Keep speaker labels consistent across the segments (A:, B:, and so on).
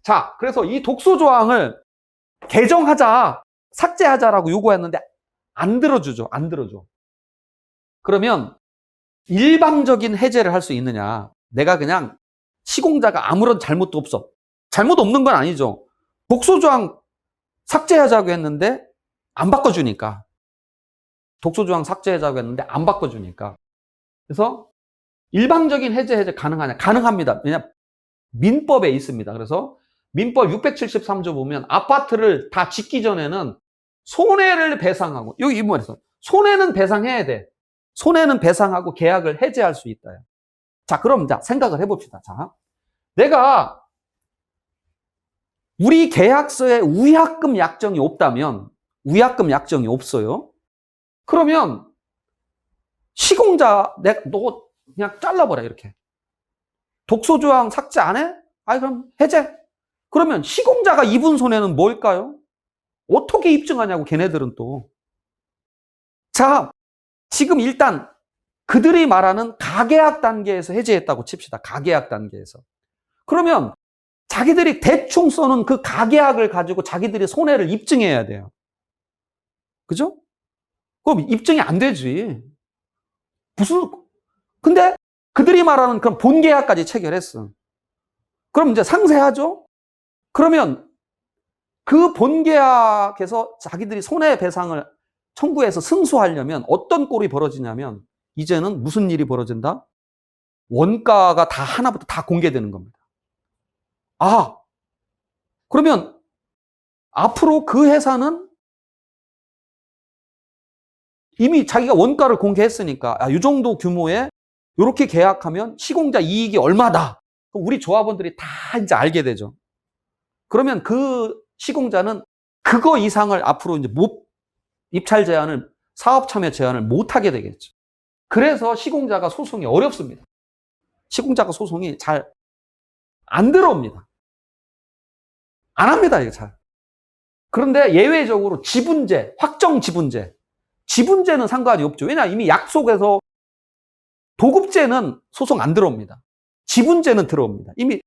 A: 자, 그래서 이 독소 조항을 개정하자, 삭제하자라고 요구했는데 안 들어주죠. 안 들어줘. 그러면 일방적인 해제를 할 수 있느냐? 내가 그냥 시공자가 아무런 잘못도 없어. 잘못 없는 건 아니죠. 독소 조항 삭제하자고 했는데 안 바꿔주니까. 독소 조항 삭제하자고 했는데 안 바꿔주니까. 그래서 일방적인 해제 가능하냐? 가능합니다. 왜냐? 민법에 있습니다. 그래서 민법 673조 보면 아파트를 다 짓기 전에는 손해를 배상하고, 여기 이 부분에서 손해는 배상해야 돼. 손해는 배상하고 계약을 해제할 수 있다. 자, 그럼 자, 생각을 해봅시다. 자, 내가 우리 계약서에 위약금 약정이 없다면, 위약금 약정이 없어요. 그러면 시공자, 너 그냥 잘라버려, 이렇게. 독소조항 삭제 안 해? 아니, 그럼 해제. 그러면 시공자가 입은 손해는 뭘까요? 어떻게 입증하냐고, 걔네들은 또. 자, 지금 일단 그들이 말하는 가계약 단계에서 해제했다고 칩시다. 가계약 단계에서. 그러면 자기들이 대충 써는 그 가계약을 가지고 자기들이 손해를 입증해야 돼요. 그죠? 그럼 입증이 안 되지. 근데 그들이 말하는 그런 본계약까지 체결했어. 그럼 이제 상세하죠? 그러면 그 본계약에서 자기들이 손해배상을 청구해서 승소하려면 어떤 꼴이 벌어지냐면 이제는 무슨 일이 벌어진다? 원가가 다 하나부터 다 공개되는 겁니다. 아, 그러면 앞으로 그 회사는 이미 자기가 원가를 공개했으니까 이 정도 규모의 이렇게 계약하면 시공자 이익이 얼마다. 그럼 우리 조합원들이 다 이제 알게 되죠. 그러면 그 시공자는 그거 이상을 앞으로 이제 입찰 제한을, 사업 참여 제한을 못 하게 되겠죠. 그래서 시공자가 소송이 어렵습니다. 시공자가 소송이 잘 안 들어옵니다. 안 합니다, 이거 잘. 그런데 예외적으로 지분제, 확정 지분제. 지분제는 상관이 없죠. 왜냐, 이미 약속해서 도급제는 소송 안 들어옵니다. 지분제는 들어옵니다. 이미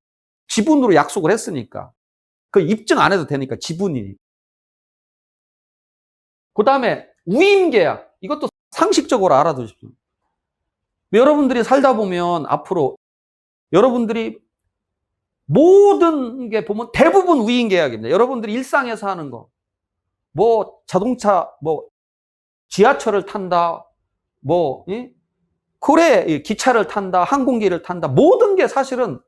A: 지분으로 약속을 했으니까. 그 입증 안 해도 되니까, 지분이. 그 다음에 우임계약. 이것도 상식적으로 알아두십시오. 여러분들이 살다 보면 앞으로 여러분들이 모든 게 보면 대부분 우임계약입니다. 여러분들이 일상에서 하는 거. 뭐 자동차, 뭐 지하철을 탄다, 뭐 기차를 탄다, 항공기를 탄다. 모든 게 사실은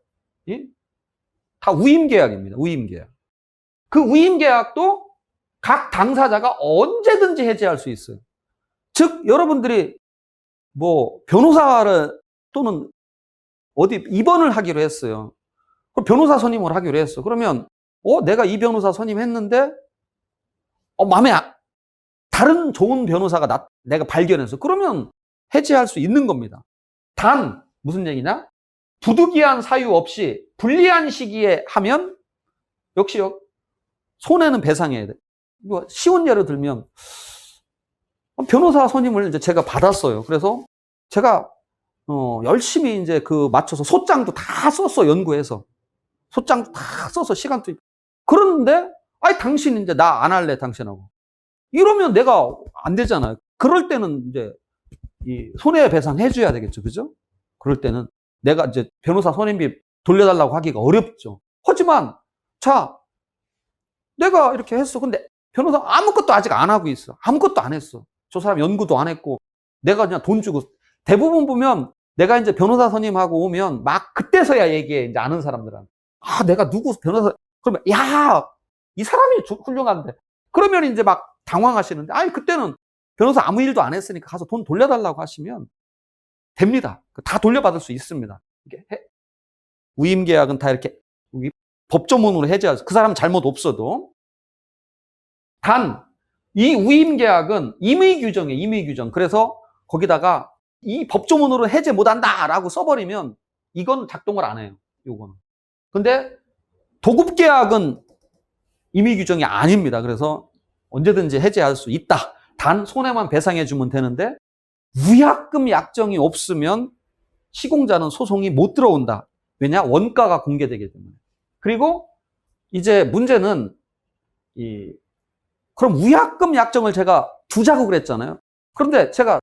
A: 다 우임계약입니다. 우임계약. 그 우임계약도 각 당사자가 언제든지 해지할 수 있어요. 즉 여러분들이 뭐 변호사를 또는 어디 입원을 하기로 했어요. 변호사 선임을 하기로 했어. 그러면 내가 이 변호사 선임했는데 다른 좋은 변호사가 내가 발견했어. 그러면 해지할 수 있는 겁니다. 단 무슨 얘기냐? 부득이한 사유 없이 불리한 시기에 하면 역시 손해는 배상해야 돼. 쉬운 예를 들면 변호사 선임을 이제 제가 받았어요. 그래서 제가 열심히 이제 맞춰서 소장도 다 썼어. 연구해서 소장도 다 써서 시간도. 그런데 당신 이제 나 안 할래 당신하고. 이러면 내가 안 되잖아요. 그럴 때는 이제 이 손해배상 해줘야 되겠죠, 그죠? 그럴 때는 내가 이제 변호사 선임비 돌려달라고 하기가 어렵죠. 하지만 자, 내가 이렇게 했어. 근데 변호사 아무것도 아직 안 하고 있어. 아무것도 안 했어. 저 사람 연구도 안 했고 내가 그냥 돈 주고. 대부분 보면 내가 이제 변호사 선임하고 오면 막 그때서야 얘기해. 이제 아는 사람들은. 내가 누구 변호사. 그러면 야, 이 사람이 훌륭한데. 그러면 이제 막 당황하시는데 그때는 변호사 아무 일도 안 했으니까 가서 돈 돌려달라고 하시면 됩니다. 다 돌려받을 수 있습니다. 우임계약은 다 이렇게 법조문으로 해제하죠. 그 사람 잘못 없어도. 단 이 우임계약은 임의규정이에요. 임의규정. 그래서 거기다가 이 법조문으로 해제 못한다라고 써버리면 이건 작동을 안 해요. 요거는. 근데 도급계약은 임의규정이 아닙니다. 그래서 언제든지 해제할 수 있다. 단 손해만 배상해주면 되는데 위약금 약정이 없으면 시공자는 소송이 못 들어온다. 왜냐? 원가가 공개되기 때문에. 그리고 이제 문제는 그럼 위약금 약정을 제가 두자고 그랬잖아요. 그런데 제가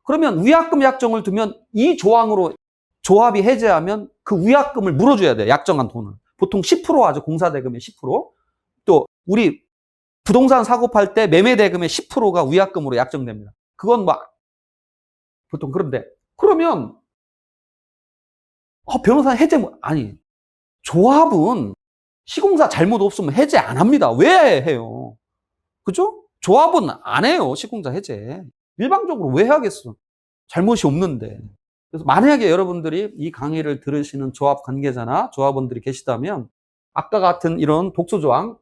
A: 그러면 위약금 약정을 두면 이 조항으로 조합이 해제하면 그 위약금을 물어줘야 돼요. 약정한 돈을. 보통 10% 하죠. 공사대금의 10%. 또 우리 부동산 사고 팔 때 매매대금의 10%가 위약금으로 약정됩니다. 그건 막 보통 그런데 그러면 변호사 해제 아니 조합은 시공사 잘못 없으면 해제 안 합니다. 왜 해요? 그죠? 조합은 안 해요. 시공사 해제. 일방적으로 왜 하겠어? 잘못이 없는데. 그래서 만약에 여러분들이 이 강의를 들으시는 조합 관계자나 조합원들이 계시다면 아까 같은 이런 독소조항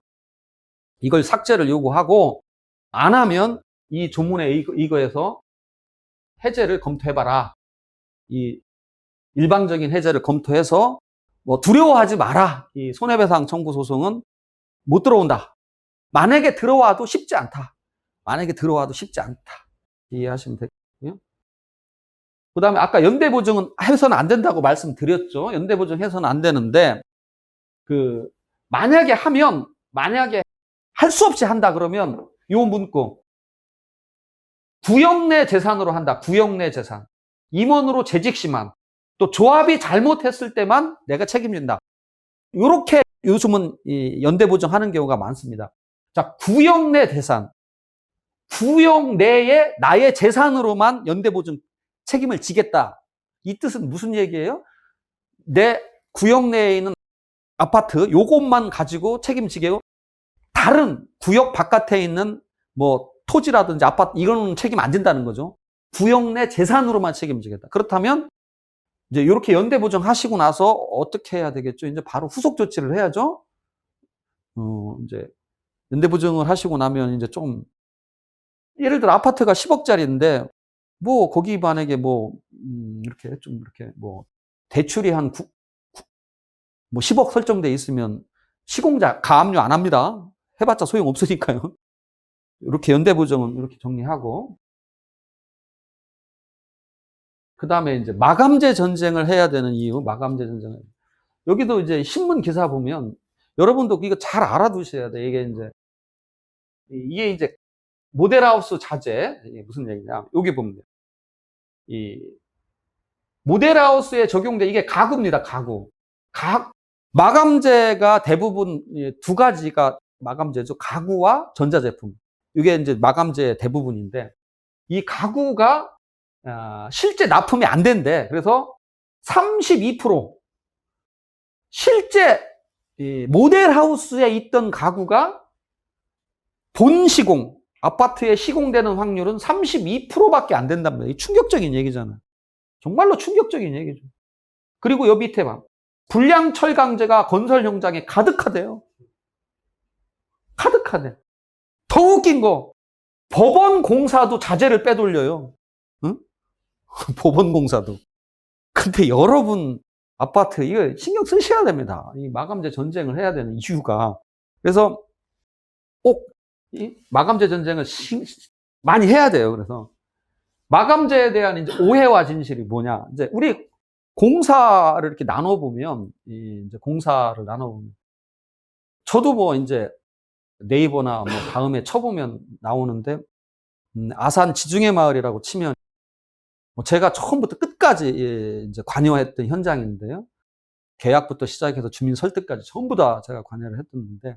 A: 이걸 삭제를 요구하고 안 하면 이 조문에 이거에서 해제를 검토해봐라. 이 일방적인 해제를 검토해서 뭐 두려워하지 마라. 이 손해배상 청구 소송은 못 들어온다. 만약에 들어와도 쉽지 않다. 만약에 들어와도 쉽지 않다. 이해하시면 되겠고요. 그 다음에 아까 연대보증은 해서는 안 된다고 말씀드렸죠. 연대보증 해서는 안 되는데 만약에 할 수 없이 한다 그러면 요 문구 구역 내 재산으로 한다. 구역 내 재산. 임원으로 재직 시만 또 조합이 잘못했을 때만 내가 책임진다. 이렇게 요즘은 연대보증하는 경우가 많습니다. 자, 구역 내 재산. 구역 내에 나의 재산으로만 연대보증 책임을 지겠다. 이 뜻은 무슨 얘기예요? 내 구역 내에 있는 아파트 요것만 가지고 책임지게요. 다른 구역 바깥에 있는 뭐 토지라든지 아파트 이거는 책임 안 진다는 거죠. 구역 내 재산으로만 책임지겠다. 그렇다면 이제 이렇게 연대보증 하시고 나서 어떻게 해야 되겠죠? 이제 바로 후속 조치를 해야죠. 이제 연대보증을 하시고 나면 이제 좀 예를 들어 아파트가 10억짜리인데 뭐 거기 만약에 이렇게 좀 이렇게 뭐 대출이 한 10억 설정돼 있으면 시공자 가압류 안 합니다. 해봤자 소용 없으니까요. 이렇게 연대보증은 이렇게 정리하고 그 다음에 이제 마감재 전쟁을 해야 되는 이유, 마감재 전쟁을 여기도 이제 신문 기사 보면 여러분도 이거 잘 알아두셔야 돼. 이게 이제 모델하우스 자재 이게 무슨 얘기냐? 여기 보면 돼요. 이 모델하우스에 적용돼 이게 가구입니다. 가구. 마감재가 대부분 두 가지가 마감재죠. 가구와 전자제품. 이게 이제 마감재 대부분인데 이 가구가 실제 납품이 안 된대. 그래서 32% 실제 모델하우스에 있던 가구가 본 시공, 아파트에 시공되는 확률은 32%밖에 안 된답니다. 충격적인 얘기잖아요. 정말로 충격적인 얘기죠. 그리고 요 밑에 봐. 불량 철강제가 건설 현장에 가득하대요. 가득하대. 더 웃긴 거 법원 공사도 자재를 빼돌려요. 응? 법원 공사도. 근데 여러분 아파트 이거 신경 쓰셔야 됩니다. 이 마감재 전쟁을 해야 되는 이유가. 그래서 꼭 이 마감재 전쟁을 많이 해야 돼요. 그래서 마감재에 대한 이제 오해와 진실이 뭐냐? 이제 우리 공사를 이렇게 나눠보면 이제 공사를 나눠보면 저도 뭐 이제 네이버나 뭐 다음에 쳐보면 나오는데 아산 지중해 마을이라고 치면 뭐 제가 처음부터 끝까지 이제 관여했던 현장인데요. 계약부터 시작해서 주민 설득까지 전부 다 제가 관여를 했었는데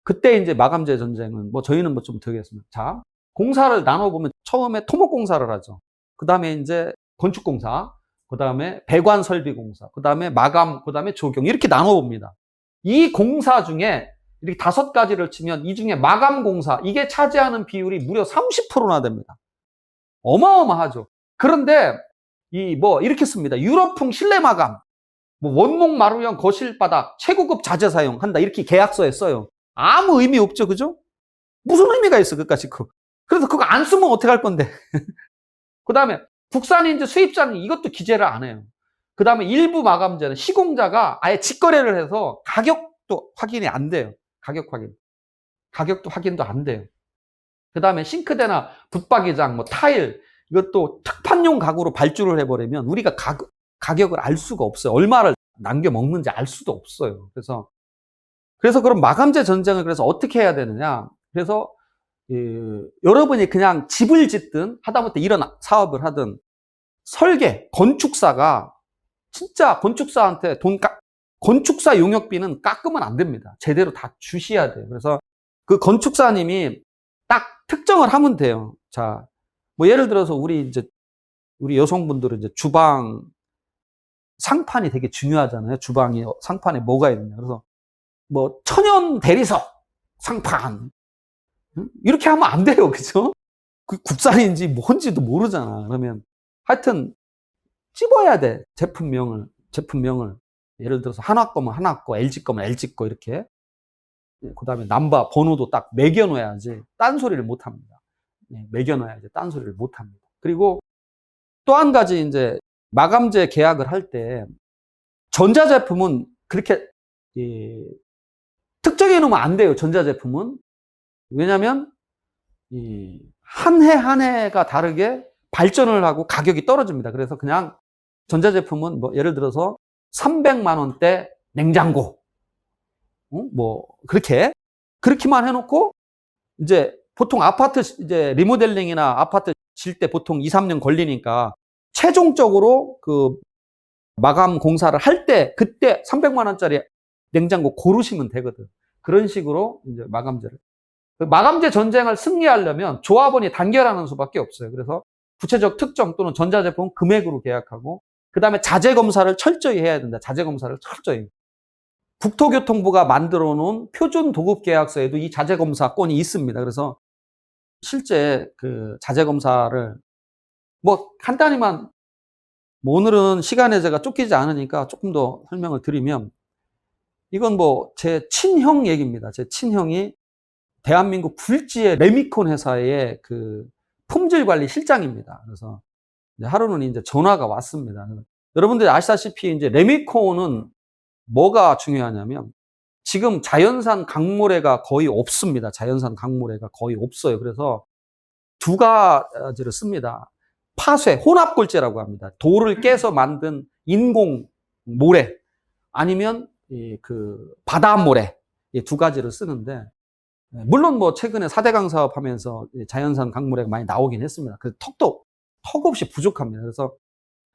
A: 그때 이제 마감재 전쟁은 뭐 저희는 뭐 좀 드리겠습니다. 자, 공사를 나눠보면 처음에 토목공사를 하죠. 그 다음에 이제 건축공사, 그 다음에 배관 설비 공사, 그 다음에 마감, 그 다음에 조경 이렇게 나눠봅니다. 이 공사 중에 이렇게 5가지를 치면 이 중에 마감 공사 이게 차지하는 비율이 무려 30%나 됩니다. 어마어마하죠. 그런데 이렇게 씁니다. 유럽풍 실내 마감, 뭐 원목 마루형 거실 바닥 최고급 자재 사용한다 이렇게 계약서에 써요. 아무 의미 없죠, 그죠? 무슨 의미가 있어, 그까짓 거. 그래서 그거 안 쓰면 어떡할 건데. 그 다음에 국산인지 수입자는 이것도 기재를 안 해요. 그 다음에 일부 마감재는 시공자가 아예 직거래를 해서 가격도 확인이 안 돼요. 가격도 확인도 안 돼요. 그 다음에 싱크대나 붙박이장, 뭐 타일, 이것도 특판용 가구로 발주를 해버리면 우리가 가격을 알 수가 없어요. 얼마를 남겨 먹는지 알 수도 없어요. 그래서 그래서 그럼 마감재 전쟁을 그래서 어떻게 해야 되느냐. 그래서 여러분이 그냥 집을 짓든 하다못해 이런 사업을 하든 설계, 건축사가 진짜 건축사한테 건축사 용역비는 깎으면 안 됩니다. 제대로 다 주셔야 돼요. 그래서 그 건축사님이 딱 특정을 하면 돼요. 자, 뭐 예를 들어서 우리 여성분들은 이제 주방 상판이 되게 중요하잖아요. 주방이 상판에 뭐가 있느냐. 그래서 뭐 천연 대리석 상판 이렇게 하면 안 돼요. 그죠? 그 국산인지 뭔지도 모르잖아. 그러면 하여튼 찝어야 돼. 제품명을. 예를 들어서 한화 거면 한화 거, LG 거면 LG 거 이렇게. 그다음에 남바 번호도 딱 매겨 놓아야지 딴소리를 못 합니다. 매겨 놓아야지 딴소리를 못 합니다. 그리고 또 한 가지 이제 마감재 계약을 할 때 전자제품은 그렇게 특정해 놓으면 안 돼요. 전자제품은. 왜냐면 한 해 한 해가 다르게 발전을 하고 가격이 떨어집니다. 그래서 그냥 전자제품은 뭐 예를 들어서 300만 원대 냉장고 뭐 그렇게만 해놓고 이제 보통 아파트 이제 리모델링이나 아파트 질 때 보통 2, 3년 걸리니까 최종적으로 그 마감 공사를 할 때 그때 300만 원짜리 냉장고 고르시면 되거든. 그런 식으로 이제 마감재 전쟁을 승리하려면 조합원이 단결하는 수밖에 없어요. 그래서 구체적 특정 또는 전자제품 금액으로 계약하고 그다음에 자재 검사를 철저히 해야 된다. 자재 검사를 철저히. 국토교통부가 만들어 놓은 표준 도급 계약서에도 이 자재 검사권이 있습니다. 그래서 실제 그 자재 검사를 뭐 간단히만 뭐 오늘은 시간에 제가 쫓기지 않으니까 조금 더 설명을 드리면 이건 뭐 제 친형 얘기입니다. 제 친형이 대한민국 불지의 레미콘 회사의 그 품질 관리 실장입니다. 그래서 하루는 이제 전화가 왔습니다. 여러분들이 아시다시피 이제 레미콘은 뭐가 중요하냐면 지금 자연산 강모래가 거의 없습니다. 자연산 강모래가 거의 없어요. 그래서 두 가지를 씁니다. 파쇄, 혼합골재라고 합니다. 돌을 깨서 만든 인공 모래 아니면 그 바닷모래 이 두 가지를 쓰는데 물론 뭐 최근에 4대강 사업 하면서 자연산 강모래가 많이 나오긴 했습니다. 그 턱없이 부족합니다. 그래서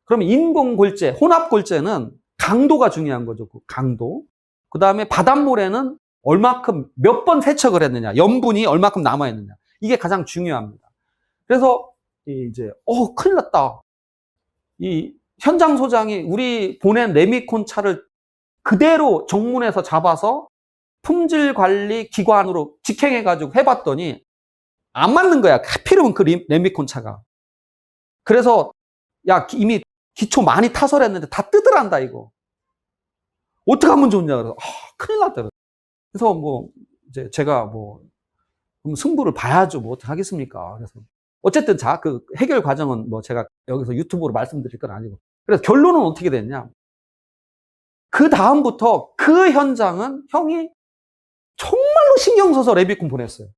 A: 그러면 인공골재, 혼합골재는 강도가 중요한 거죠. 그 강도. 그 다음에 바닷모래는 얼마큼 몇 번 세척을 했느냐, 염분이 얼마큼 남아있느냐. 이게 가장 중요합니다. 그래서 이제 큰일 났다. 이 현장 소장이 우리 보낸 레미콘 차를 그대로 정문에서 잡아서 품질 관리 기관으로 직행해가지고 해봤더니 안 맞는 거야. 하필이면 그 레미콘 차가. 그래서 야 이미 기초 많이 타설했는데 다 뜯으란다 이거. 어떻게 하면 좋냐 그래서 큰일 났다. 그래서 뭐 이제 제가 뭐 그럼 승부를 봐야죠. 뭐 어떻게 하겠습니까? 그래서 어쨌든 그 해결 과정은 뭐 제가 여기서 유튜브로 말씀드릴 건 아니고. 그래서 결론은 어떻게 됐냐? 그 다음부터 그 현장은 형이 정말로 신경 써서 레미콘 보냈어요.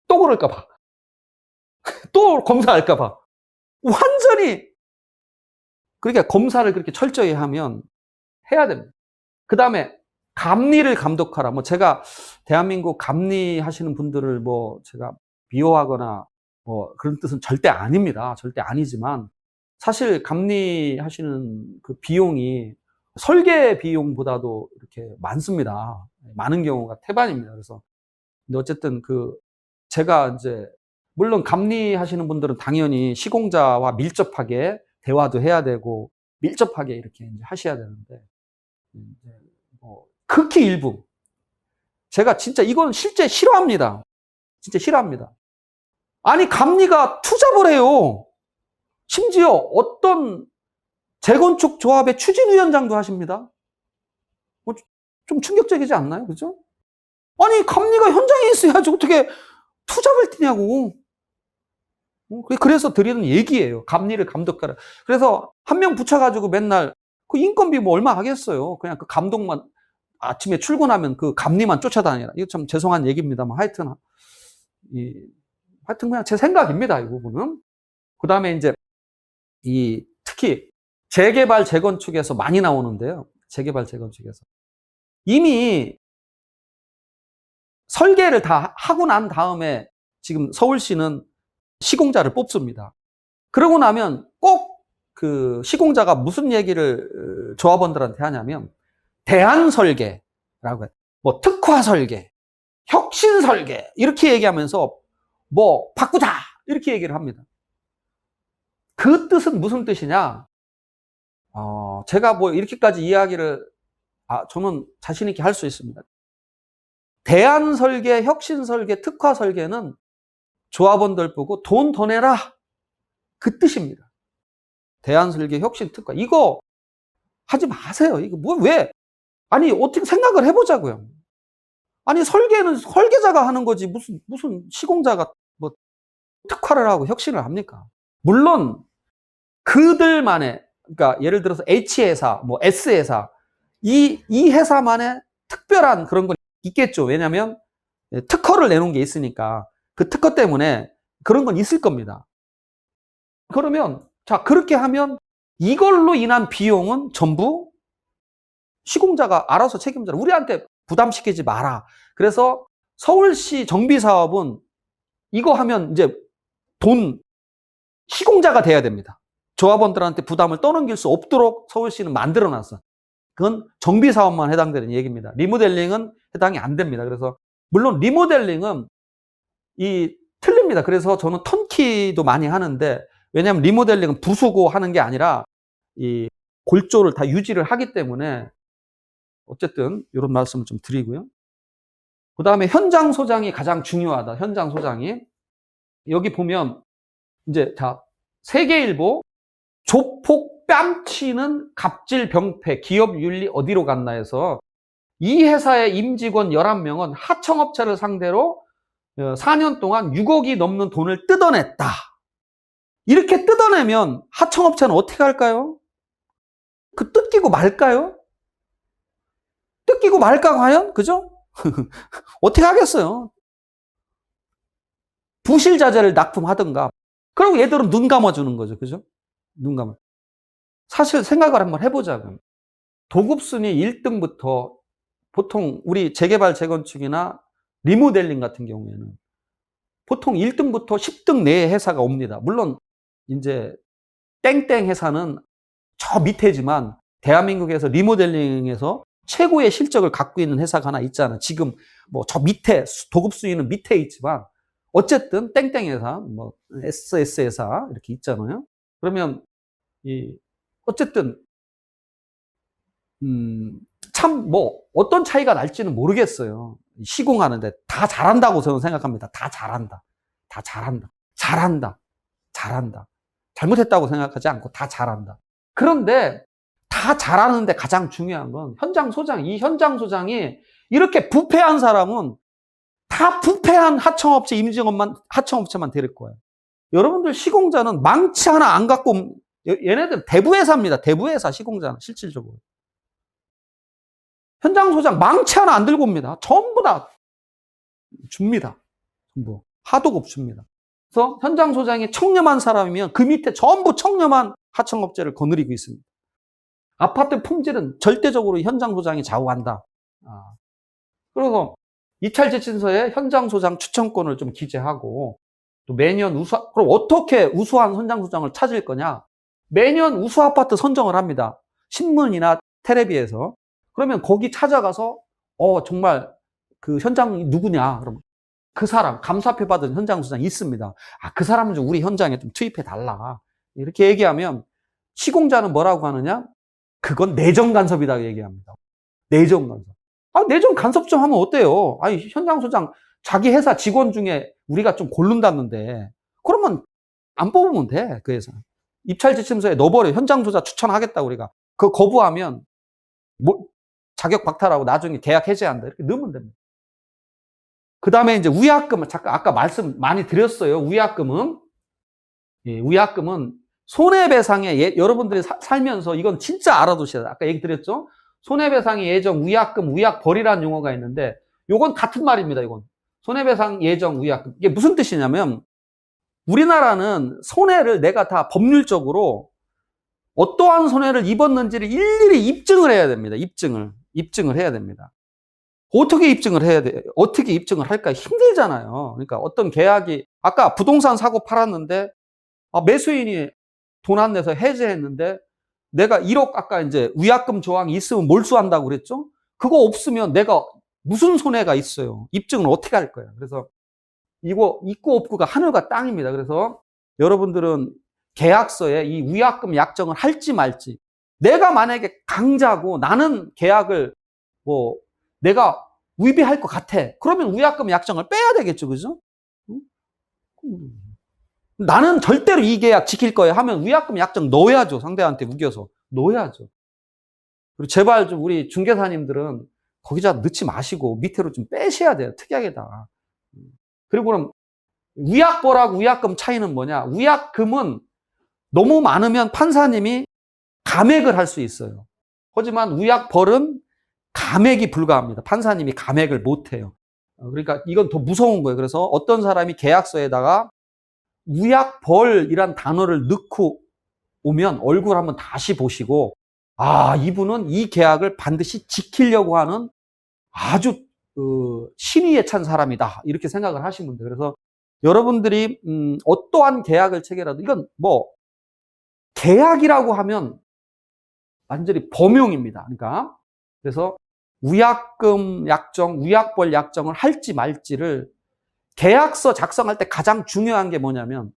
A: 또 그럴까봐. 또 검사할까봐. 완전히. 그러니까 검사를 그렇게 철저히 하면 해야 됩니다. 그 다음에 감리를 감독하라. 뭐 제가 대한민국 감리 하시는 분들을 뭐 제가 비호하거나 뭐 그런 뜻은 절대 아닙니다. 절대 아니지만 사실 감리 하시는 그 비용이 설계 비용보다도 이렇게 많습니다. 많은 경우가 태반입니다. 그래서 근데 어쨌든 제가 이제 물론 감리 하시는 분들은 당연히 시공자와 밀접하게 대화도 해야 되고 밀접하게 이렇게 이제 하셔야 되는데 극히 일부. 제가 진짜 이건 실제 싫어합니다. 진짜 싫어합니다. 아니 감리가 투잡을 해요. 심지어 어떤 재건축 조합의 추진위원장도 하십니다. 좀 충격적이지 않나요? 그죠? 아니 감리가 현장에 있어야지 어떻게 투잡을 뛰냐고. 그래서 드리는 얘기예요. 감리를 감독하라. 그래서 한 명 붙여가지고 맨날 그 인건비 뭐 얼마 하겠어요. 그냥 그 감독만 아침에 출근하면 그 감리만 쫓아다니라. 이거 참 죄송한 얘기입니다만 하여튼 그냥 제 생각입니다. 이 부분은. 그 다음에 이제 특히 재개발 재건축에서 많이 나오는데요. 재개발 재건축에서 이미 설계를 다 하고 난 다음에 지금 서울시는 시공자를 뽑습니다. 그러고 나면 꼭 그 시공자가 무슨 얘기를 조합원들한테 하냐면 대안설계라고 해요. 뭐 특화설계, 혁신설계 이렇게 얘기하면서 뭐 바꾸자 이렇게 얘기를 합니다. 그 뜻은 무슨 뜻이냐? 제가 뭐 이렇게까지 이야기를 저는 자신 있게 할 수 있습니다. 대안설계, 혁신설계, 특화설계는 조합원들 보고 돈 더 내라 그 뜻입니다. 대안설계, 혁신, 특화 이거 하지 마세요. 이거 뭐 왜? 아니 어떻게 생각을 해보자고요. 아니 설계는 설계자가 하는 거지 무슨 시공자가 뭐 특화를 하고 혁신을 합니까? 물론 그들만의 그러니까 예를 들어서 H회사, 뭐 S회사 이 회사만의 특별한 그런 건 있겠죠. 왜냐하면 특허를 내놓은 게 있으니까 그 특허 때문에 그런 건 있을 겁니다. 그러면 자 그렇게 하면 이걸로 인한 비용은 전부 시공자가 알아서 책임져라. 우리한테 부담시키지 마라. 그래서 서울시 정비사업은 이거 하면 이제 돈 시공자가 돼야 됩니다. 조합원들한테 부담을 떠넘길 수 없도록 서울시는 만들어놨어. 그건 정비사업만 해당되는 얘기입니다. 리모델링은 해당이 안 됩니다. 그래서 물론 리모델링은 틀립니다. 그래서 저는 턴키도 많이 하는데 왜냐하면 리모델링은 부수고 하는 게 아니라 이 골조를 다 유지를 하기 때문에 어쨌든 이런 말씀을 좀 드리고요. 그 다음에 현장 소장이 가장 중요하다. 현장 소장이 여기 보면 이제 자 세계일보 조폭 뺨치는 갑질 병폐 기업 윤리 어디로 갔나 해서 이 회사의 임직원 11명은 하청업체를 상대로 4년 동안 6억이 넘는 돈을 뜯어냈다. 이렇게 뜯어내면 하청업체는 어떻게 할까요? 그 뜯기고 말까요? 뜯기고 말까 과연? 그죠? 어떻게 하겠어요? 부실자재를 납품하든가. 그리고 얘들은 눈 감아주는 거죠. 그죠? 눈 감아. 사실 생각을 한번 해보자고요. 도급순위 1등부터 보통 우리 재개발 재건축이나 리모델링 같은 경우에는 보통 1등부터 10등 내에 회사가 옵니다. 물론 이제 땡땡 회사는 저 밑에지만 대한민국에서 리모델링에서 최고의 실적을 갖고 있는 회사가 하나 있잖아. 지금 뭐 저 밑에 도급 순위는 밑에 있지만 어쨌든 땡땡 회사, 뭐 SS 회사 이렇게 있잖아요. 그러면 어쨌든 참 뭐 어떤 차이가 날지는 모르겠어요. 시공하는데 다 잘한다고 저는 생각합니다. 다 잘한다. 다 잘한다. 잘한다. 잘한다. 잘못했다고 생각하지 않고 다 잘한다. 그런데 다 잘하는데 가장 중요한 건 현장 소장. 이 현장 소장이 이렇게 부패한 사람은 다 부패한 하청업체 임직원만 하청업체만 데릴 거예요. 여러분들 시공자는 망치 하나 안 갖고 얘네들 대부회사입니다. 대부회사 시공자는 실질적으로. 현장 소장 망치 하나 안 들고 옵니다. 전부 다 줍니다. 전부 하도급 줍니다. 그래서 현장 소장이 청렴한 사람이면 그 밑에 전부 청렴한 하청업체를 거느리고 있습니다. 아파트 품질은 절대적으로 현장 소장이 좌우한다. 그래서 입찰지침서에 현장 소장 추천권을 좀 기재하고 또 매년 그럼 어떻게 우수한 현장 소장을 찾을 거냐? 매년 우수 아파트 선정을 합니다. 신문이나 텔레비에서. 그러면 거기 찾아가서 정말 그 현장이 누구냐? 그러면 그 사람 감사표 받은 현장 소장이 있습니다. 그 사람을 좀 우리 현장에 좀 투입해 달라. 이렇게 얘기하면 시공자는 뭐라고 하느냐? 그건 내정 간섭이다 얘기합니다. 내정 간섭. 내정 간섭 좀 하면 어때요? 아니 현장 소장 자기 회사 직원 중에 우리가 좀 고른다는데 그러면 안 뽑으면 돼. 그 회사. 입찰 지침서에 넣어버려. 현장 조사 추천하겠다 우리가. 그거 거부하면 자격 박탈하고 나중에 계약 해제한다. 이렇게 넣으면 됩니다. 그 다음에 이제 위약금은 아까 말씀 많이 드렸어요. 위약금은 손해배상에 여러분들이 살면서 이건 진짜 알아두셔야 돼요. 아까 얘기 드렸죠? 손해배상 예정, 위약금, 위약벌이라는 용어가 있는데 이건 같은 말입니다. 이건 손해배상 예정, 위약금. 이게 무슨 뜻이냐면 우리나라는 손해를 내가 다 법률적으로 어떠한 손해를 입었는지를 일일이 입증을 해야 됩니다. 입증을 해야 됩니다. 어떻게 입증을 해야 돼? 어떻게 입증을 할까? 힘들잖아요. 그러니까 어떤 계약이, 아까 부동산 사고 팔았는데, 매수인이 돈 안 내서 해지했는데, 내가 1억 아까 이제 위약금 조항이 있으면 몰수한다고 그랬죠? 그거 없으면 내가 무슨 손해가 있어요? 입증을 어떻게 할 거야? 그래서 이거 있고 없고가 하늘과 땅입니다. 그래서 여러분들은 계약서에 이 위약금 약정을 할지 말지, 내가 만약에 강자고 나는 계약을 뭐 내가 위배할 것 같아. 그러면 위약금 약정을 빼야 되겠죠. 그죠? 나는 절대로 이 계약 지킬 거야 하면 위약금 약정 넣어야죠. 상대한테 우겨서. 넣어야죠. 그리고 제발 좀 우리 중개사님들은 거기다 넣지 마시고 밑으로 좀 빼셔야 돼요. 특약에다. 그리고 그럼 위약벌하고 위약금 차이는 뭐냐? 위약금은 너무 많으면 판사님이 감액을 할 수 있어요. 하지만 위약벌은 감액이 불가합니다. 판사님이 감액을 못 해요. 그러니까 이건 더 무서운 거예요. 그래서 어떤 사람이 계약서에다가 위약벌이란 단어를 넣고 오면 얼굴 한번 다시 보시고, 이분은 이 계약을 반드시 지키려고 하는 아주 신의에 찬 사람이다. 이렇게 생각을 하시면 돼요. 그래서 여러분들이 어떠한 계약을 체결해도 이건 뭐 계약이라고 하면 완전히 범용입니다. 그러니까 그래서 위약금 약정, 위약벌 약정을 할지 말지를 계약서 작성할 때 가장 중요한 게 뭐냐면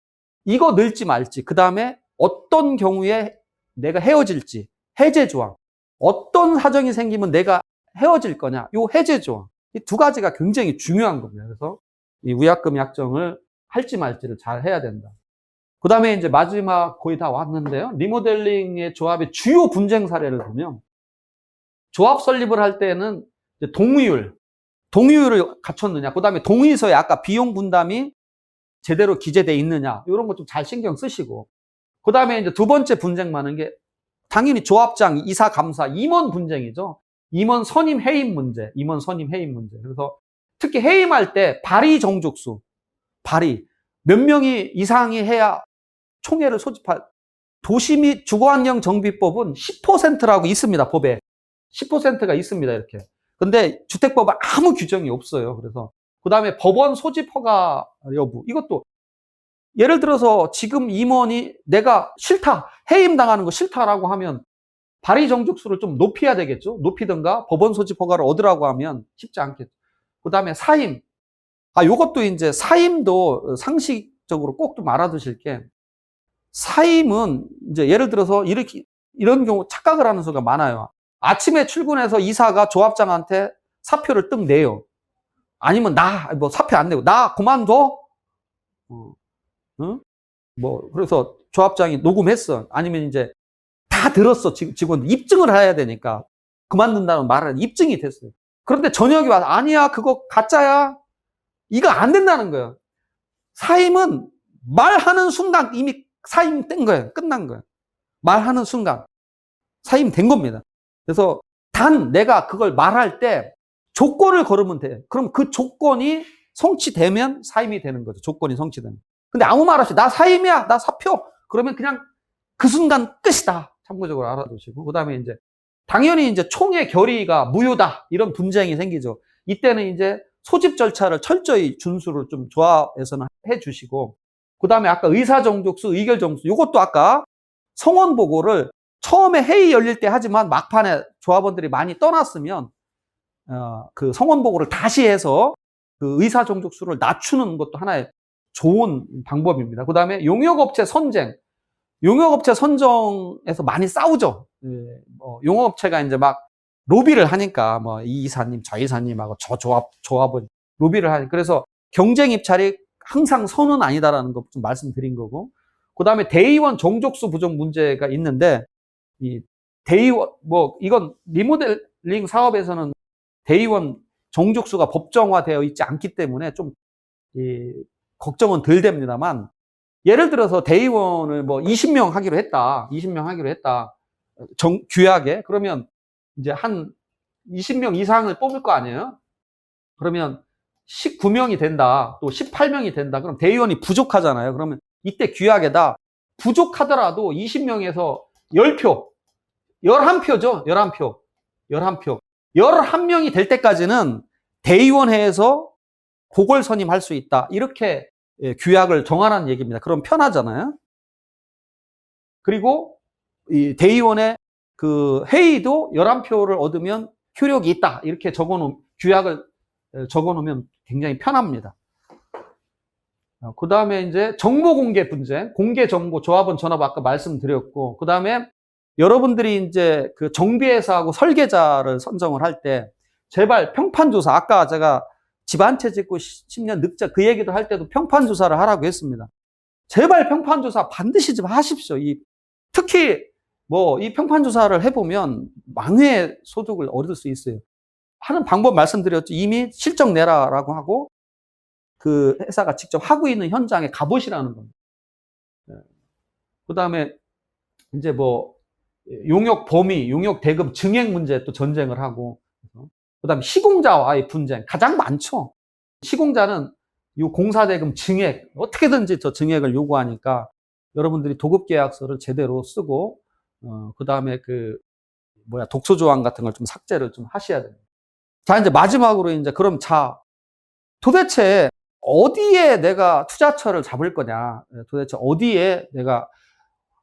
A: 이거 넣을지 말지, 그 다음에 어떤 경우에 내가 헤어질지, 해제 조항, 어떤 사정이 생기면 내가 헤어질 거냐, 요 해제 조항, 이 두 가지가 굉장히 중요한 겁니다. 그래서 이 위약금 약정을 할지 말지를 잘 해야 된다. 그 다음에 이제 마지막 거의 다 왔는데요. 리모델링의 조합의 주요 분쟁 사례를 보면 조합 설립을 할 때는 동의율을 갖췄느냐, 그 다음에 동의서에 아까 비용 분담이 제대로 기재되어 있느냐, 이런 거 좀 잘 신경 쓰시고, 그 다음에 이제 두 번째 분쟁 많은 게 당연히 조합장, 이사, 감사, 임원 분쟁이죠. 임원 선임 해임 문제, 그래서 특히 해임할 때 발의 정족수, 몇 명이 이상이 해야 총회를 소집할, 도시 및 주거환경 정비법은 10%라고 있습니다. 법에 10%가 있습니다. 이렇게. 근데 주택법은 아무 규정이 없어요. 그래서 그 다음에 법원 소집 허가 여부, 이것도 예를 들어서 지금 임원이 내가 싫다, 해임 당하는 거 싫다라고 하면 발의 정족수를 좀 높여야 되겠죠. 높이든가 법원 소집 허가를 얻으라고 하면 쉽지 않겠죠. 그 다음에 사임, 요것도 이제 사임도 상식적으로 꼭 좀 알아두실 게, 사임은 이제 예를 들어서 이런 경우 착각을 하는 수가 많아요. 아침에 출근해서 이사가 조합장한테 사표를 뜩 내요. 아니면 사표 안 내고 나 그만둬? 응? 그래서 조합장이 녹음했어. 아니면 이제 다 들었어. 직원들 입증을 해야 되니까 그만둔다는 말은 입증이 됐어요. 그런데 저녁에 와서 아니야, 그거 가짜야. 이거 안 된다는 거예요. 사임은 말하는 순간 이미 사임 된 거예요. 끝난 거예요. 말하는 순간 사임 된 겁니다. 그래서 단 내가 그걸 말할 때 조건을 걸으면 돼. 그럼 그 조건이 성취되면 사임이 되는 거죠. 조건이 성취되면. 근데 아무 말 없이 나 사임이야, 나 사표, 그러면 그냥 그 순간 끝이다. 참고적으로 알아두시고, 그 다음에 이제 당연히 이제 총회 결의가 무효다, 이런 분쟁이 생기죠. 이때는 이제 소집 절차를 철저히 준수를 좀 조합에서는 해주시고, 그 다음에 아까 의사정족수, 의결정족수, 이것도 아까 성원 보고를 처음에 회의 열릴 때 하지만 막판에 조합원들이 많이 떠났으면 그 성원 보고를 다시 해서 그 의사정족수를 낮추는 것도 하나의 좋은 방법입니다. 그 다음에 용역업체 선정, 용역업체 선정에서 많이 싸우죠. 용역업체가 이제 막 로비를 하니까 이 이사님, 저 이사님하고 저 조합은 로비를 하니까, 그래서 경쟁 입찰이 항상 선은 아니다라는 거 좀 말씀드린 거고, 그 다음에 대의원 정족수 부족 문제가 있는데, 이 대의원 이건 리모델링 사업에서는 대의원 정족수가 법정화되어 있지 않기 때문에 좀 걱정은 덜 됩니다만, 예를 들어서 대의원을 20명 하기로 했다. 규약에. 그러면 이제 한 20명 이상을 뽑을 거 아니에요? 그러면 19명이 된다. 또 18명이 된다. 그럼 대의원이 부족하잖아요. 그러면 이때 규약에다 부족하더라도 20명에서 10표, 11표죠. 11표. 11명이 될 때까지는 대의원회에서 보궐선임할 수 있다. 이렇게 규약을 정하라는 얘기입니다. 그럼 편하잖아요. 그리고 이 대의원의 그 회의도 11표를 얻으면 효력이 있다. 이렇게 규약을 적어놓으면 굉장히 편합니다. 그 다음에 이제 정보 공개 분쟁, 공개 정보, 조합원 전압 아까 말씀드렸고, 그 다음에 여러분들이 이제 그 정비회사하고 설계자를 선정을 할 때, 제발 평판조사, 아까 제가 집 한 채 짓고 10년 늑자 그 얘기도 할 때도 평판조사를 하라고 했습니다. 제발 평판조사 반드시 좀 하십시오. 특히 이 평판조사를 해보면 망회 소득을 얻을 수 있어요. 하는 방법 말씀드렸죠. 이미 실적 내라라고 하고, 그 회사가 직접 하고 있는 현장에 가보시라는 겁니다. 그 다음에 이제 용역 범위, 용역 대금 증액 문제 또 전쟁을 하고, 그 다음에 시공자와의 분쟁 가장 많죠. 시공자는 이 공사 대금 증액 어떻게든지 저 증액을 요구하니까 여러분들이 도급 계약서를 제대로 쓰고, 그 다음에 독소 조항 같은 걸 좀 삭제를 좀 하셔야 됩니다. 자, 이제 마지막으로 그럼 도대체 어디에 내가 투자처를 잡을 거냐? 도대체 어디에 내가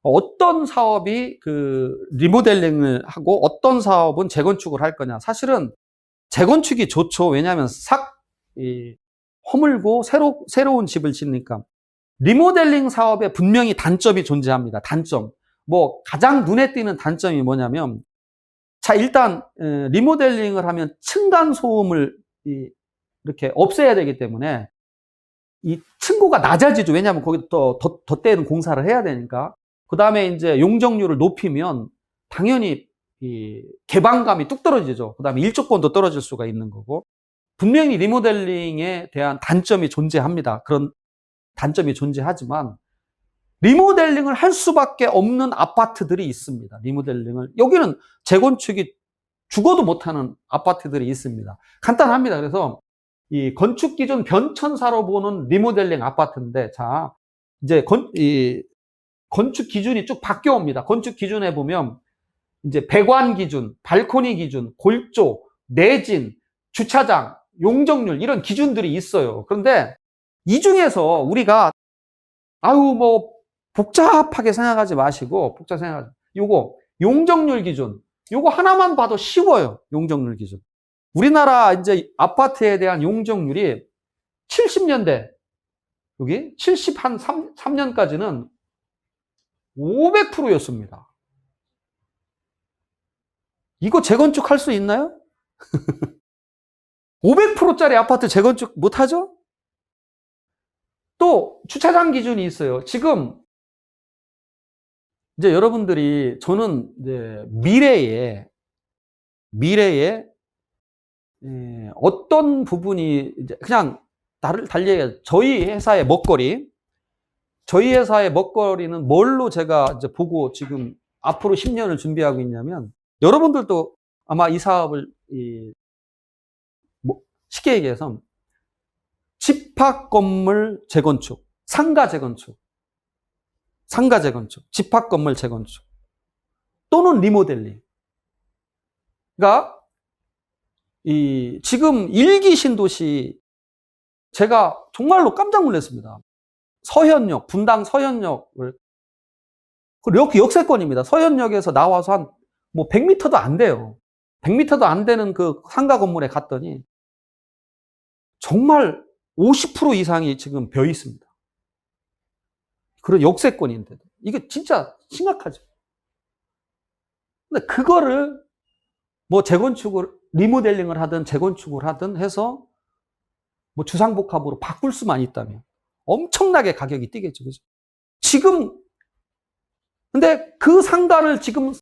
A: 어떤 사업이 리모델링을 하고 어떤 사업은 재건축을 할 거냐? 사실은 재건축이 좋죠. 왜냐하면 허물고 새로운 집을 짓니까. 리모델링 사업에 분명히 단점이 존재합니다. 단점. 가장 눈에 띄는 단점이 뭐냐면, 자, 일단 리모델링을 하면 층간 소음을 이렇게 없애야 되기 때문에 이 층고가 낮아지죠. 왜냐하면 거기 또 덧대는 공사를 해야 되니까. 그 다음에 이제 용적률을 높이면 당연히 이 개방감이 뚝 떨어지죠. 그 다음에 일조권도 떨어질 수가 있는 거고. 분명히 리모델링에 대한 단점이 존재합니다. 그런 단점이 존재하지만 리모델링을 할 수밖에 없는 아파트들이 있습니다. 리모델링을. 여기는 재건축이 죽어도 못하는 아파트들이 있습니다. 간단합니다. 그래서 이 건축 기준 변천사로 보는 리모델링 아파트인데, 자, 이제 건축 기준이 쭉 바뀌어 옵니다. 건축 기준에 보면 이제 배관 기준, 발코니 기준, 골조, 내진, 주차장, 용적률 이런 기준들이 있어요. 그런데 이 중에서 우리가 복잡하게 생각하지 마시고, 요거 용적률 기준, 요거 하나만 봐도 쉬워요. 용적률 기준. 우리나라 이제 아파트에 대한 용적률이 70년대, 여기 73년까지는 500%였습니다. 이거 재건축할 수 있나요? 500%짜리 아파트 재건축 못하죠? 또 주차장 기준이 있어요. 지금 이제 여러분들이, 저는 이제 미래에 어떤 부분이 이제 그냥 달리 얘기해서 저희 회사의 먹거리는 뭘로 제가 이제 보고 지금 앞으로 10년을 준비하고 있냐면, 여러분들도 아마 이 사업을 쉽게 얘기해서 집합 건물 재건축, 상가 재건축, 집합 건물 재건축 또는 리모델링. 그러니까 지금 1기 신도시, 제가 정말로 깜짝 놀랐습니다. 서현역, 분당 서현역을, 그리고 역세권입니다. 서현역에서 나와서 한 100m도 안 돼요. 100m도 안 되는 그 상가 건물에 갔더니 정말 50% 이상이 지금 벼 있습니다. 그런 역세권인데도. 이게 진짜 심각하죠. 근데 그거를 재건축을, 리모델링을 하든 재건축을 하든 해서 주상복합으로 바꿀 수만 있다면 엄청나게 가격이 뛰겠죠. 그죠? 지금, 근데 그 상가를 지금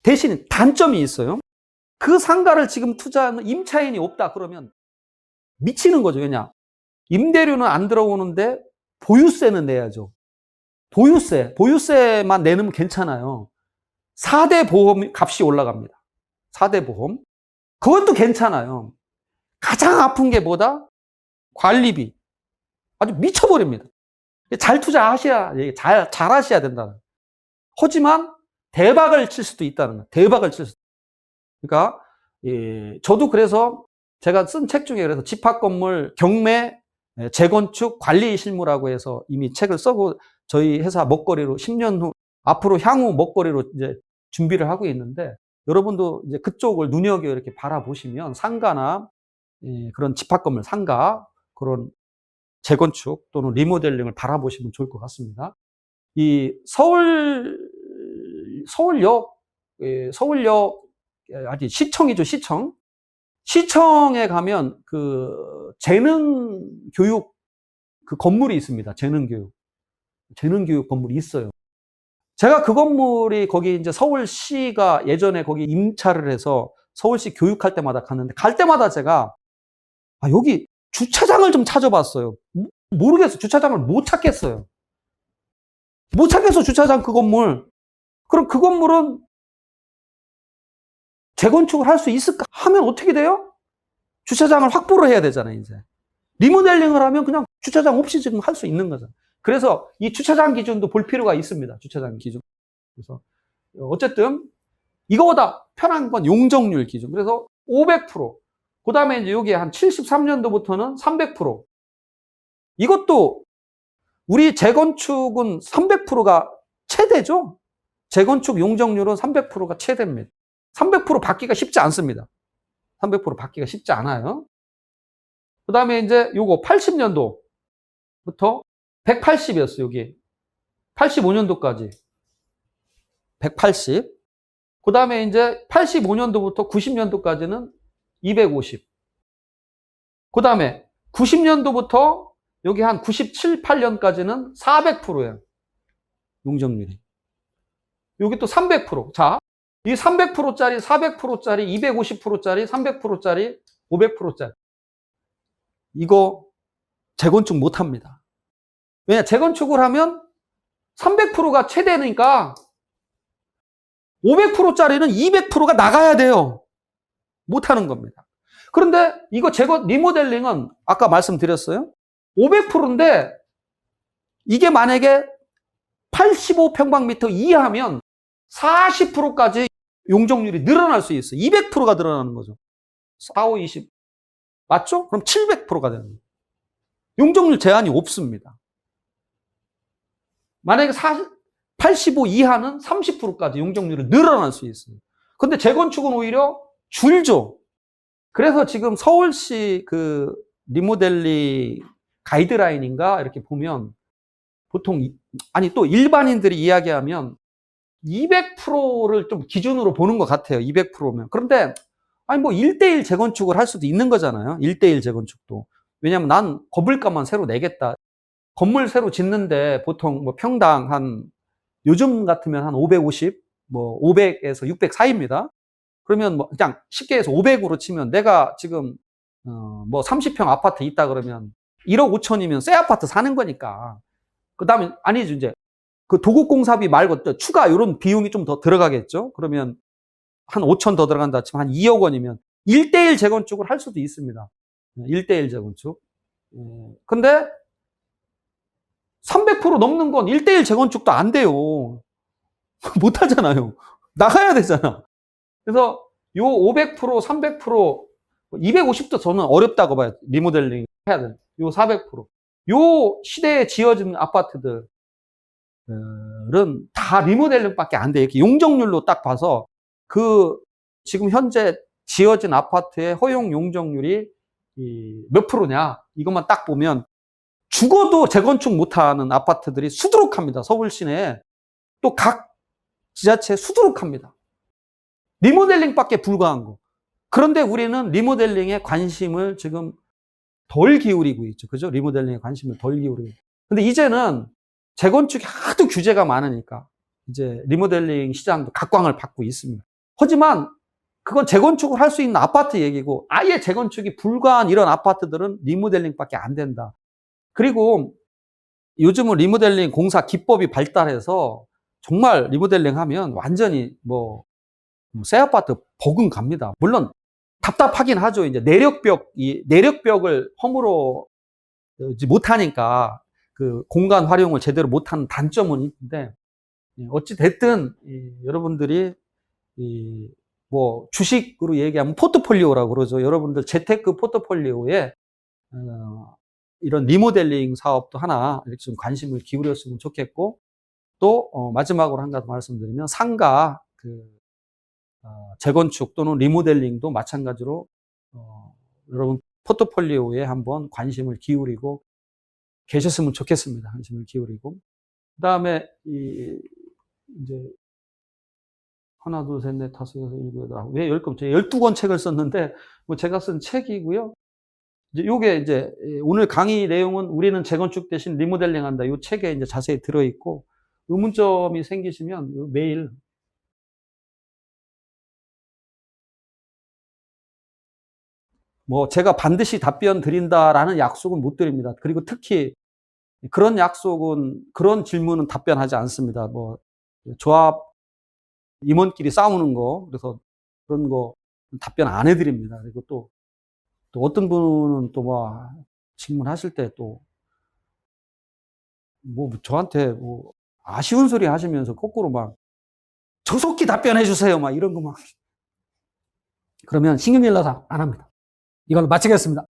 A: 대신 단점이 있어요. 그 상가를 지금 투자하는 임차인이 없다 그러면 미치는 거죠. 왜냐? 임대료는 안 들어오는데 보유세는 내야죠. 보유세만 내면 괜찮아요. 4대 보험 값이 올라갑니다. 4대 보험. 그것도 괜찮아요. 가장 아픈 게 뭐다? 관리비. 아주 미쳐버립니다. 잘 투자하셔야, 잘 하셔야 된다는. 하지만 대박을 칠 수도 있다는 거예요. 대박을 칠 수도. 그러니까 저도 그래서 제가 쓴 책 중에 그래서 집합건물 경매 재건축 관리 실무라고 해서 이미 책을 써고 저희 회사 먹거리로 10년 후 앞으로 향후 먹거리로 이제 준비를 하고 있는데 여러분도 이제 그쪽을 눈여겨 이렇게 바라보시면 상가나 그런 집합건물 상가 그런 재건축 또는 리모델링을 바라보시면 좋을 것 같습니다. 이 서울역 아니 시청이죠, 시청. 시청에 가면 그 재능 교육 그 건물이 있습니다. 재능 교육 건물이 있어요. 제가 그 건물이 거기 이제 서울시가 예전에 거기 임차를 해서 서울시 교육할 때마다 갔는데 갈 때마다 제가 여기 주차장을 좀 찾아봤어요. 모르겠어요. 주차장을 못 찾겠어요. 못 찾겠어, 주차장 그 건물. 그럼 그 건물은 재건축을 할 수 있을까? 하면 어떻게 돼요? 주차장을 확보를 해야 되잖아요, 이제. 리모델링을 하면 그냥 주차장 없이 지금 할 수 있는 거죠. 그래서 이 주차장 기준도 볼 필요가 있습니다. 주차장 기준. 그래서 어쨌든 이거보다 편한 건 용적률 기준. 그래서 500%. 그 다음에 이제 여기 한 73년도부터는 300%. 이것도 우리 재건축은 300%가 최대죠? 재건축 용적률은 300%가 최대입니다. 300% 받기가 쉽지 않습니다. 300% 받기가 쉽지 않아요. 그 다음에 이제 요거 80년도부터 180이었어요, 여기. 85년도까지. 180. 그 다음에 이제 85년도부터 90년도까지는 250. 그 다음에 90년도부터 여기 한 97, 8년까지는 400%예요. 용적률이. 여기 또 300%. 자, 이 300%짜리, 400%짜리, 250%짜리, 300%짜리, 500%짜리. 이거 재건축 못 합니다. 왜냐? 재건축을 하면 300%가 최대니까 500%짜리는 200%가 나가야 돼요. 못 하는 겁니다. 그런데 이거 리모델링은 아까 말씀드렸어요. 500%인데 이게 만약에 85평방미터 이하면 40%까지 용적률이 늘어날 수 있어요. 200%가 늘어나는 거죠. 4, 5, 20. 맞죠? 그럼 700%가 되는 거예요. 용적률 제한이 없습니다. 만약에 85 이하는 30%까지 용적률이 늘어날 수 있어요. 근데 재건축은 오히려 줄죠. 그래서 지금 서울시 그 리모델링 가이드라인인가 이렇게 보면 보통 아니 또 일반인들이 이야기하면 200%를 좀 기준으로 보는 것 같아요. 200%면. 그런데 아니 뭐 1대1 재건축을 할 수도 있는 거잖아요. 1대1 재건축도. 왜냐면 난 건물값만 새로 내겠다. 건물 새로 짓는데 보통 뭐 평당 한 요즘 같으면 한 550, 뭐 500에서 600 사이입니다. 그러면 뭐 그냥 쉽게 해서 500으로 치면 내가 지금 뭐 30평 아파트 있다 그러면 1억 5천이면 새 아파트 사는 거니까. 그다음에 아니죠 이제 그 도급공사비 말고 또 추가 이런 비용이 좀 더 들어가겠죠. 그러면 한 5천 더 들어간다 치면 한 2억 원이면 1대1 재건축을 할 수도 있습니다. 1대1 재건축. 근데 300% 넘는 건 1대1 재건축도 안 돼요. 못 하잖아요. 나가야 되잖아. 그래서 요 500%, 300%, 250도 저는 어렵다고 봐요. 리모델링 해야 돼. 요 400%. 요 시대에 지어진 아파트들은 다 리모델링밖에 안 돼. 이렇게 용적률로 딱 봐서 그 지금 현재 지어진 아파트의 허용 용적률이 몇 프로냐 이것만 딱 보면 죽어도 재건축 못하는 아파트들이 수두룩합니다. 서울 시내에 또 각 지자체에 수두룩합니다. 리모델링밖에 불과한 거. 그런데 우리는 리모델링에 관심을 지금 덜 기울이고 있죠. 그죠? 리모델링에 관심을 덜 기울이고 있죠. 근데 이제는 재건축이 하도 규제가 많으니까 이제 리모델링 시장도 각광을 받고 있습니다. 하지만 그건 재건축을 할 수 있는 아파트 얘기고 아예 재건축이 불가한 이런 아파트들은 리모델링밖에 안 된다. 그리고 요즘은 리모델링 공사 기법이 발달해서 정말 리모델링 하면 완전히 뭐 새 아파트 버금갑니다. 물론 답답하긴 하죠. 이제 내력벽을 허물어 못하니까 그 공간 활용을 제대로 못하는 단점은 있는데 어찌 됐든 여러분들이 뭐 주식으로 얘기하면 포트폴리오라고 그러죠. 여러분들 재테크 포트폴리오에 이런 리모델링 사업도 하나 이렇게 좀 관심을 기울였으면 좋겠고, 또 마지막으로 한 가지 말씀드리면 상가 재건축 또는 리모델링도 마찬가지로 여러분 포트폴리오에 한번 관심을 기울이고 계셨으면 좋겠습니다. 관심을 기울이고. 그다음에 이제 하나, 둘, 셋, 넷, 다섯, 여섯, 일곱, 여덟, 아홉, 왜 10권? 제가 12권 책을 썼는데, 뭐 제가 쓴 책이고요. 이제 요게 이제 오늘 강의 내용은 우리는 재건축 대신 리모델링 한다. 요 책에 이제 자세히 들어있고, 의문점이 생기시면 매일 뭐 제가 반드시 답변 드린다라는 약속은 못 드립니다. 그리고 특히 그런 약속은, 그런 질문은 답변하지 않습니다. 뭐 조합 임원끼리 싸우는 거, 그래서 그런 거 답변 안 해드립니다. 그리고 또 어떤 분은 또 뭐 질문하실 때 또 뭐 저한테 뭐 아쉬운 소리 하시면서 거꾸로 막 조속히 답변해 주세요 막 이런 거 막, 그러면 신경질 나서 안 합니다. 이걸로 마치겠습니다.